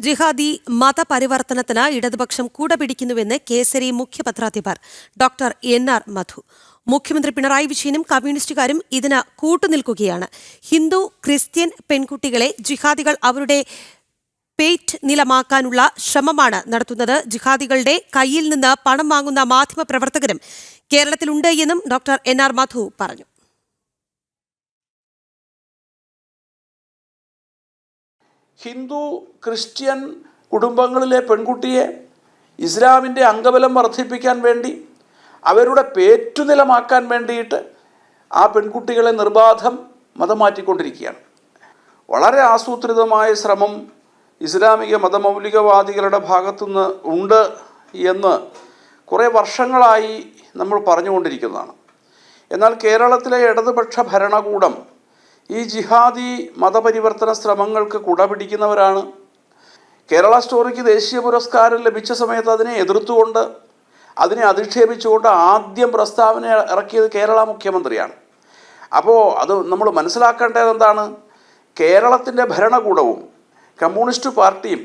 ജിഹാദി മതപരിവർത്തനത്തിന് ഇടതുപക്ഷം കൂടപിടിക്കുന്നുവെന്ന് Kesari മുഖ്യപത്രാധിപർ doctor NR. മധു. മുഖ്യമന്ത്രി പിണറായി വിജയനും കമ്മ്യൂണിസ്റ്റുകാരും ഇതിന് കൂട്ടുനിൽക്കുകയാണ്. ഹിന്ദു ക്രിസ്ത്യൻ പെൺകുട്ടികളെ ജിഹാദികൾ അവരുടെ പേറ്റ് നിലമാക്കാനുള്ള ശ്രമമാണ് നടത്തുന്നത്. ജിഹാദികളുടെ കയ്യിൽ നിന്ന് പണം വാങ്ങുന്ന മാധ്യമപ്രവർത്തകരും കേരളത്തിലുണ്ട് എന്നും ഡോക്ടർ എൻ.ആർ. മധു പറഞ്ഞു. ഹിന്ദു ക്രിസ്ത്യൻ കുടുംബങ്ങളിലെ പെൺകുട്ടിയെ ഇസ്ലാമിൻ്റെ അംഗബലം വർദ്ധിപ്പിക്കാൻ വേണ്ടി അവരുടെ പേറ്റുനിലമാക്കാൻ വേണ്ടിയിട്ട് ആ പെൺകുട്ടികളെ നിർബാധം മതം മാറ്റിക്കൊണ്ടിരിക്കുകയാണ്. വളരെ ആസൂത്രിതമായ ശ്രമം ഇസ്ലാമിക മതമൗലികവാദികളുടെ ഭാഗത്തുനിന്ന് ഉണ്ട് എന്ന് കുറേ വർഷങ്ങളായി നമ്മൾ പറഞ്ഞുകൊണ്ടിരിക്കുന്നതാണ്. എന്നാൽ കേരളത്തിലെ ഇടതുപക്ഷ ഭരണകൂടം ഈ ജിഹാദി മതപരിവർത്തന ശ്രമങ്ങൾക്ക് കുടപിടിക്കുന്നവരാണ്. കേരള സ്റ്റോറിക്ക് ദേശീയ പുരസ്കാരം ലഭിച്ച സമയത്ത് അതിനെ എതിർത്തുകൊണ്ട്, അതിനെ അധിക്ഷേപിച്ചുകൊണ്ട് ആദ്യം പ്രസ്താവന ഇറക്കിയത് കേരള മുഖ്യമന്ത്രിയാണ്. അപ്പോൾ അത് നമ്മൾ മനസ്സിലാക്കേണ്ടത് എന്താണ്? കേരളത്തിൻ്റെ ഭരണകൂടവും കമ്മ്യൂണിസ്റ്റ് പാർട്ടിയും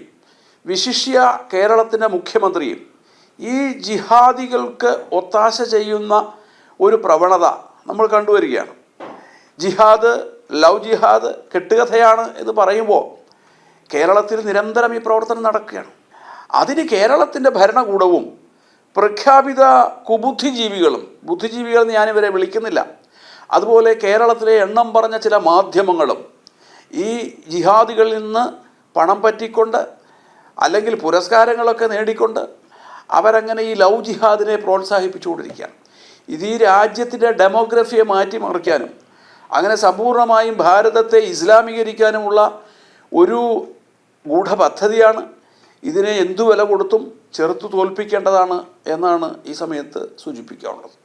വിശിഷ്യ കേരളത്തിൻ്റെ മുഖ്യമന്ത്രിയും ഈ ജിഹാദികൾക്ക് ഒത്താശ ചെയ്യുന്ന ഒരു പ്രവണത നമ്മൾ കണ്ടുവരികയാണ്. ജിഹാദ്, ലവ് ജിഹാദ് കെട്ടുകഥയാണ് എന്ന് പറയുമ്പോൾ കേരളത്തിൽ നിരന്തരം ഈ പ്രവർത്തനം നടക്കുകയാണ്. അതിന് കേരളത്തിൻ്റെ ഭരണകൂടവും പ്രഖ്യാപിത കുബുദ്ധിജീവികളും, ബുദ്ധിജീവികളെന്ന് ഞാനിവരെ വിളിക്കുന്നില്ല, അതുപോലെ കേരളത്തിലെ എണ്ണം പറഞ്ഞ ചില മാധ്യമങ്ങളും ഈ ജിഹാദികളിൽ നിന്ന് പണം പറ്റിക്കൊണ്ട് അല്ലെങ്കിൽ പുരസ്കാരങ്ങളൊക്കെ നേടിക്കൊണ്ട് അവരങ്ങനെ ഈ ലവ് ജിഹാദിനെ പ്രോത്സാഹിപ്പിച്ചുകൊണ്ടിരിക്കുകയാണ്. ഇത് ഈ രാജ്യത്തിൻ്റെ ഡെമോഗ്രഫിയെ മാറ്റിമറിക്കാനും അങ്ങനെ സമ്പൂർണ്ണമായും ഭാരതത്തെ ഇസ്ലാമീകരിക്കാനുമുള്ള ഒരു ഗൂഢപദ്ധതിയാണ്. ഇതിനെ എന്തു വില കൊടുത്തും ചെറുത്തു തോൽപ്പിക്കേണ്ടതാണ് എന്നാണ് ഈ സമയത്ത് സൂചിപ്പിക്കാനുള്ളത്.